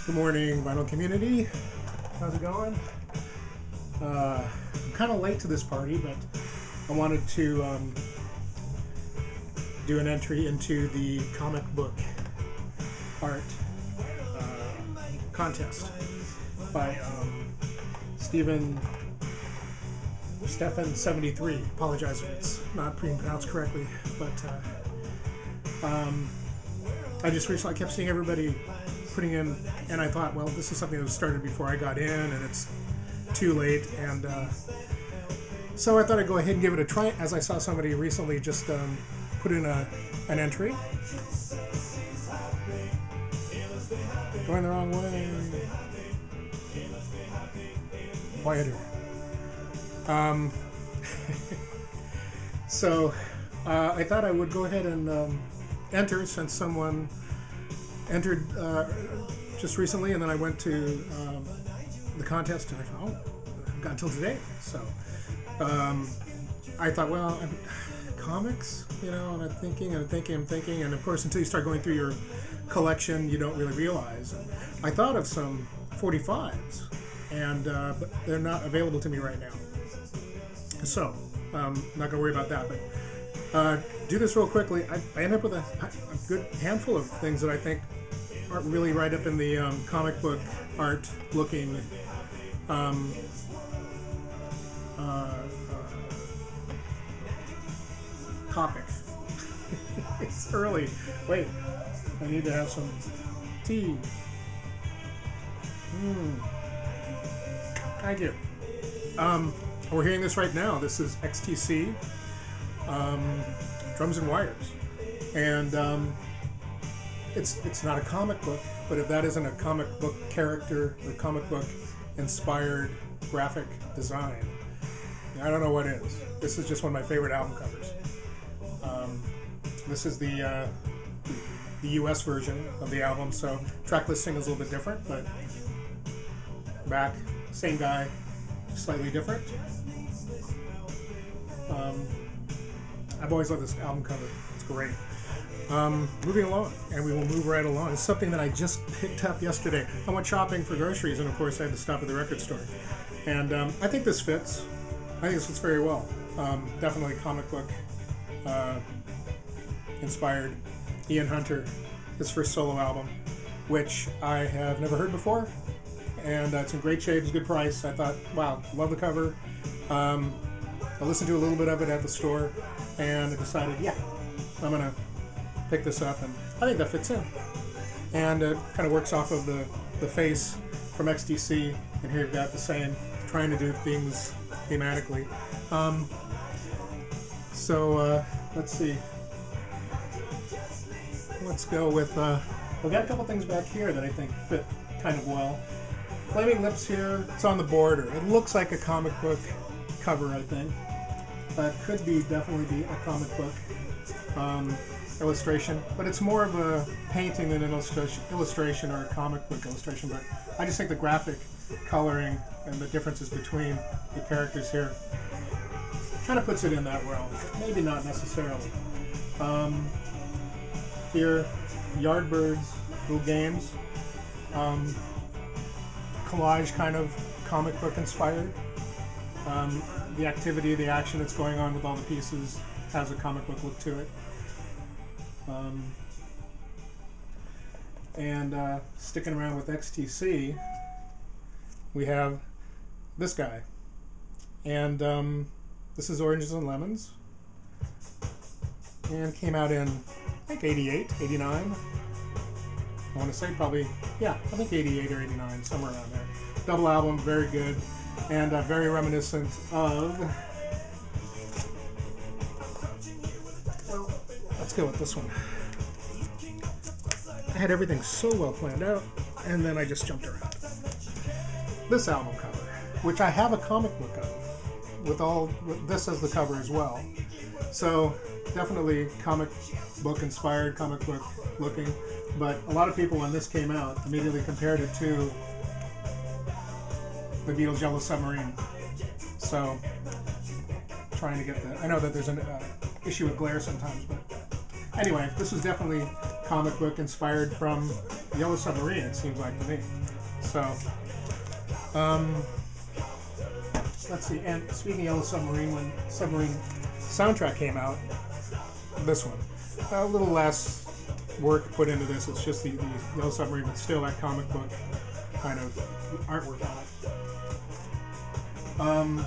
Good morning, vinyl community. How's it going? I'm kind of late to this party, but I wanted to do an entry into the comic book art contest by Stephan73. Apologize if it's not pronounced correctly, but I just recently kept seeing everybody putting in, and I thought, well, this is something that was started before I got in, and it's too late, and so I thought I'd go ahead and give it a try, as I saw somebody recently just put in an entry. Going the wrong way. Quieter. So I thought I would go ahead and enter, since someone entered just recently, and then I went to the contest, and I thought, oh, I've got until today. So I thought, well, comics, you know, and I'm thinking, and of course, until you start going through your collection, you don't really realize. And I thought of some 45s, and but they're not available to me right now. So I'm not going to worry about that, but do this real quickly. I end up with a good handful of things that I think aren't really right up in the comic book art looking topic. It's early. Wait, I need to have some tea. Thank you. We're hearing this right now. This is XTC. Drums and Wires, and it's not a comic book, but if that isn't a comic book character or comic book inspired graphic design, I don't know what is. This is just one of my favorite album covers. This is the US version of the album, so track listing is a little bit different, but back, same guy, slightly different. I've always loved this album cover. It's great. Moving along, and we will move right along. It's something that I just picked up yesterday. I went shopping for groceries, and of course I had to stop at the record store. And I think this fits. I think this fits very well. Definitely comic book inspired. Ian Hunter, his first solo album, which I have never heard before. And it's in great shape, it's a good price. I thought, wow, love the cover. I listened to a little bit of it at the store, and I decided, yeah, I'm going to pick this up, and I think that fits in. And it kind of works off of the face from XTC, and here you've got the same, trying to do things thematically. So let's see. Let's go with, we've got a couple things back here that I think fit kind of well. Flaming Lips here, it's on the border. It looks like a comic book cover, I think. Could be definitely be a comic book illustration, but it's more of a painting than an illustration or a comic book illustration. But I just think the graphic coloring and the differences between the characters here kind of puts it in that realm. Maybe not necessarily. Here, Yardbirds, little games, collage kind of comic book inspired. The activity, the action that's going on with all the pieces has a comic book look to it. And sticking around with XTC, we have this guy. And this is Oranges and Lemons. And came out in, I think, 88, 89. I want to say probably, yeah, I think 88 or 89, somewhere around there. Double album, very good. And very reminiscent of, well, let's go with this one. I had everything so well planned out, and then I just jumped around. This album cover, which I have a comic book of, with this as the cover as well. So definitely comic book inspired, comic book looking, but a lot of people when this came out immediately compared it to the Beatles' Yellow Submarine. So, trying to get that. I know that there's an issue with glare sometimes, but anyway, this was definitely comic book inspired from Yellow Submarine, it seems like to me. So, let's see. And speaking of Yellow Submarine, when Submarine soundtrack came out, this one, a little less work put into this. It's just the Yellow Submarine, but still that comic book kind of artwork on it.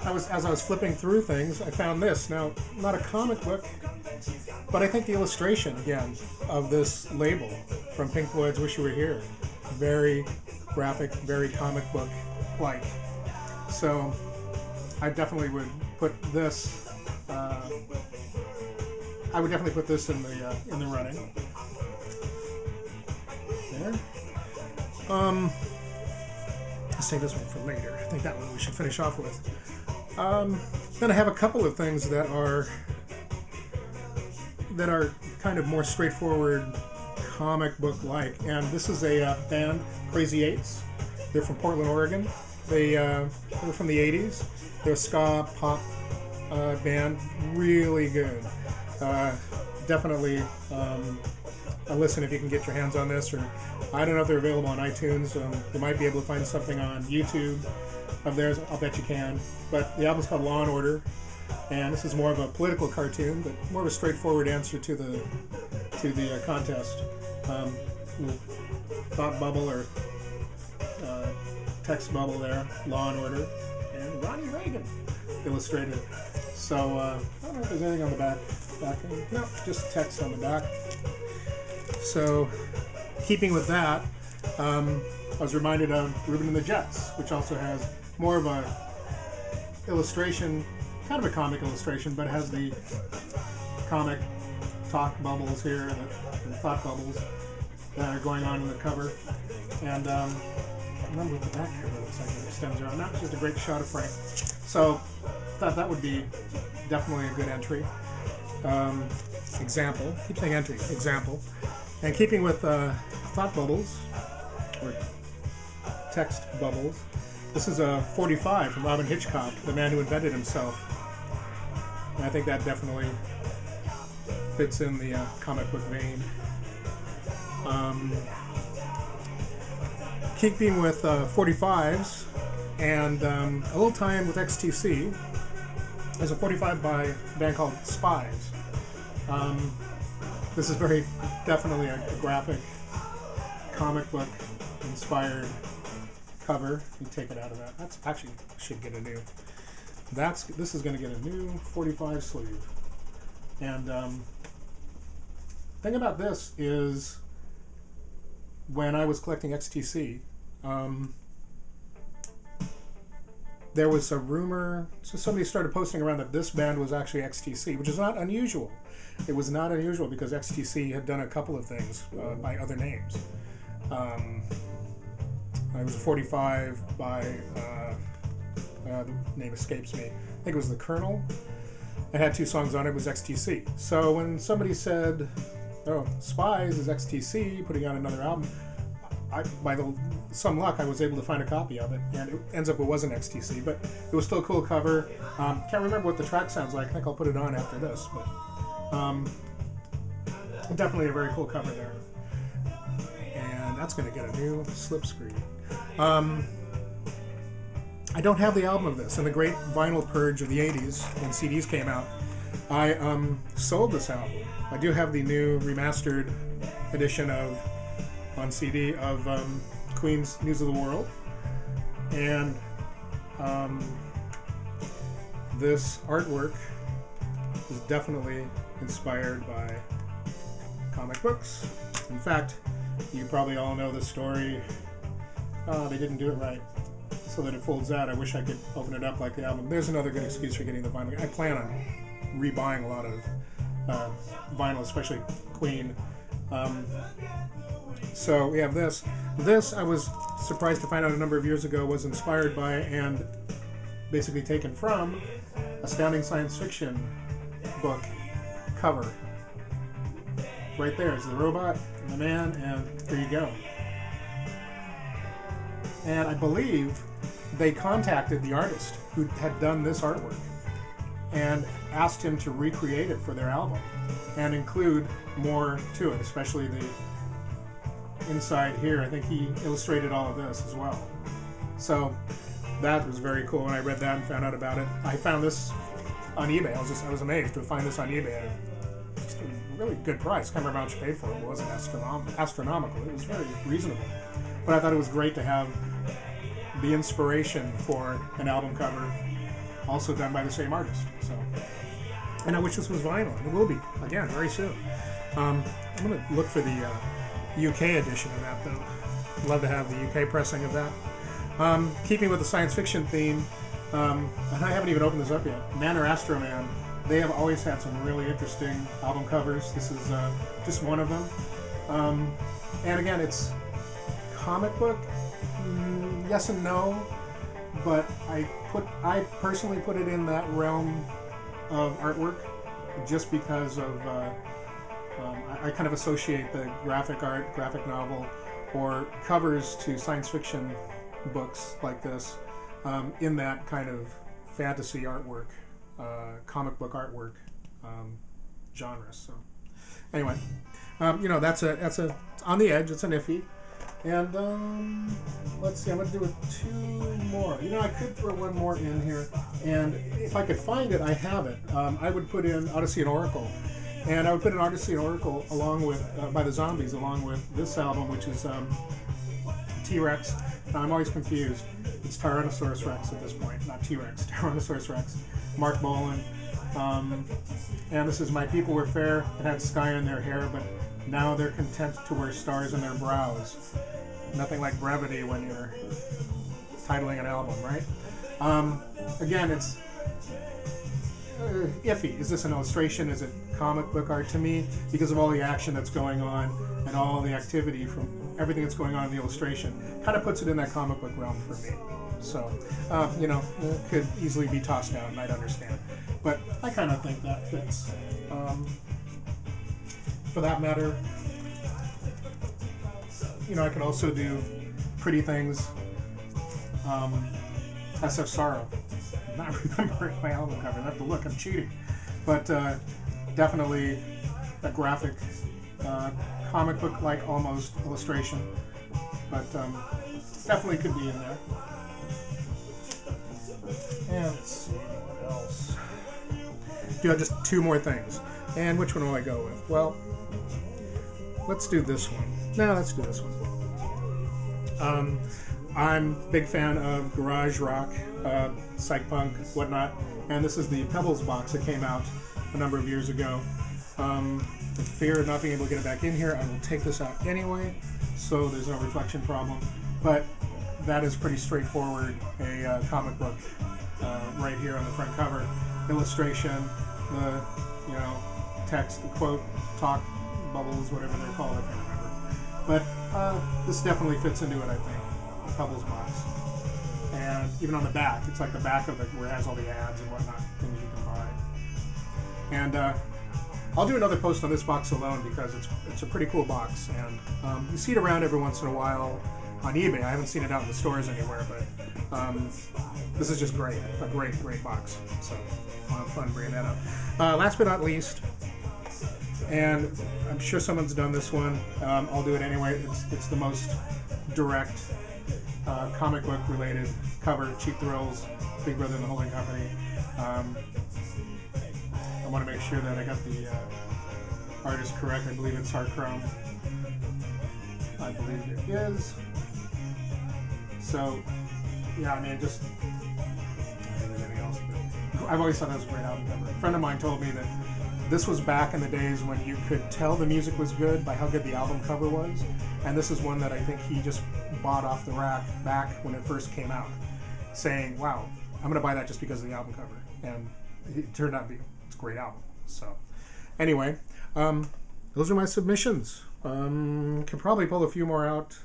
As I was flipping through things, I found this. Now, not a comic book, but I think the illustration, again, of this label from Pink Floyd's Wish You Were Here, very graphic, very comic book-like. So, I definitely would put this. I would definitely put this in the running. There. Let's save this one for later. I think that one we should finish off with. Then I have a couple of things that are kind of more straightforward comic book like, and this is a band, Crazy Eights. They're from Portland, Oregon. They're from the 80s. They're a ska pop band, really good. Definitely a listen if you can get your hands on this, or I don't know if they're available on iTunes. You might be able to find something on YouTube of theirs. I'll bet you can. But the album's called Law and Order, and this is more of a political cartoon, but more of a straightforward answer to the contest. Thought bubble or text bubble there, Law and Order, and Ronnie Reagan illustrated. So I don't know if there's anything on the back. No, just text on the back. So, keeping with that, I was reminded of Reuben and the Jets, which also has more of a illustration, kind of a comic illustration, but it has the comic talk bubbles here, the thought bubbles that are going on in the cover. And I remember what the back cover looks like. It extends around. That was just a great shot of Frank. So, thought that would be definitely a good entry. Example. Keep saying entry. Example. And keeping with thought bubbles, or text bubbles, this is a 45 from Robin Hitchcock, the man who invented himself. And I think that definitely fits in the comic book vein. Keeping with 45s and a little time with XTC, there's a 45 by a band called Spies. This is very definitely a graphic comic book inspired cover. You take it out of that. That's actually should get a new. This is going to get a new 45 sleeve. And thing about this is, when I was collecting XTC, there was a rumor, so somebody started posting around that this band was actually XTC, which is not unusual. It was not unusual because XTC had done a couple of things by other names. It was a 45 by, the name escapes me, I think it was The Colonel. It had 2 songs on it, it was XTC. So when somebody said, oh, Spies is XTC, putting out another album, by some luck, I was able to find a copy of it, and it ends up it wasn't XTC, but it was still a cool cover. Can't remember what the track sounds like. I think I'll put it on after this, but definitely a very cool cover there. And that's going to get a new slip screen. I don't have the album of this. In the great vinyl purge of the 80s, when CDs came out, I sold this album. I do have the new remastered edition on CD of Queen's News of the World, and this artwork is definitely inspired by comic books. In fact, you probably all know the story. They didn't do it right, so that it folds out. I wish I could open it up like the album. There's another good excuse for getting the vinyl. I plan on rebuying a lot of vinyl, especially Queen. So we have this. This, I was surprised to find out a number of years ago, was inspired by and basically taken from Astounding Science Fiction book cover. Right there is the robot and the man, and there you go. And I believe they contacted the artist who had done this artwork and asked him to recreate it for their album and include more to it, especially the inside here. I think he illustrated all of this as well. So that was very cool. When I read that and found out about it, I found this on eBay. I was amazed to find this on eBay at just a really good price. I can't remember how much I paid for it. It wasn't astronomical. It was very reasonable. But I thought it was great to have the inspiration for an album cover also done by the same artist. So, and I wish this was vinyl. It will be, again, very soon. I'm going to look for the UK edition of that, though. I'd love to have the UK pressing of that. Keeping with the science fiction theme, and I haven't even opened this up yet, Man or Astro Man, they have always had some really interesting album covers. This is just one of them. And again, it's comic book, yes and no, but I personally put it in that realm of artwork just because of I kind of associate the graphic art, graphic novel, or covers to science fiction books like this in that kind of fantasy artwork, comic book artwork genres. So anyway, that's a on the edge. It's an iffy. And let's see, I'm going to do 2 more. I could throw one more in here, and if I could find it, I have it. I would put in Odyssey and Oracle, and I would put in Odyssey and Oracle along with by the Zombies, along with this album, which is T-Rex. Now, I'm always confused. It's Tyrannosaurus Rex at this point, not T-Rex. Tyrannosaurus Rex. Mark Bolan. And this is My People Were Fair. It had sky in their hair, but now they're content to wear stars in their brows. Nothing like brevity when you're titling an album, right? Again, it's iffy. Is this an illustration? Is it comic book art? To me, because of all the action that's going on and all the activity from everything that's going on in the illustration, kind of puts it in that comic book realm for me. So, it could easily be tossed out, and I'd understand. But I kind of think that fits. For that matter, I could also do Pretty Things, SF Sorrow. I'm not remembering my album cover. I have to look. I'm cheating. But definitely a graphic, comic book-like almost illustration. But definitely could be in there. And let's see what else. Just 2 more things. And which one will I go with? Well, let's do this one. No, let's do this one. I'm a big fan of garage rock, psych punk, whatnot, and this is the Pebbles box that came out a number of years ago. The fear of not being able to get it back in here, I will take this out anyway, so there's no reflection problem. But that is pretty straightforward, a comic book right here on the front cover. Illustration, the text, the quote, talk, bubbles, whatever they're called, I can't remember. But this definitely fits into it, I think, the Pebbles box. And even on the back, it's like the back of it where it has all the ads and whatnot, things you can buy. And I'll do another post on this box alone because it's a pretty cool box. And you see it around every once in a while on eBay. I haven't seen it out in the stores anywhere, but this is just great. A great, great box. So I'll have fun bringing that up. Last but not least, and I'm sure someone's done this one. I'll do it anyway. It's the most direct comic book related cover. Cheap Thrills, Big Brother and the Holding Company. I want to make sure that I got the artist correct. I believe it's Heart Chrome. I believe it is. So, yeah, I mean, just anything else. But I've always thought that was a great album cover. A friend of mine told me that this was back in the days when you could tell the music was good by how good the album cover was, and this is one that I think he just bought off the rack back when it first came out, saying, wow, I'm going to buy that just because of the album cover, and it turned out to be it's a great album. So anyway, those are my submissions. Could probably pull a few more out.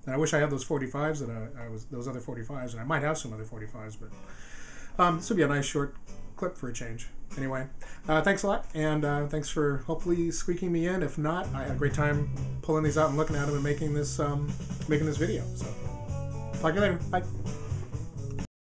And I wish I had those 45s that those other 45s, and I might have some other 45s, but this would be a nice short clip for a change. Anyway, thanks a lot, and thanks for hopefully squeaking me in. If not, I had a great time pulling these out and looking at them and making this video. So, talk to you later. Bye.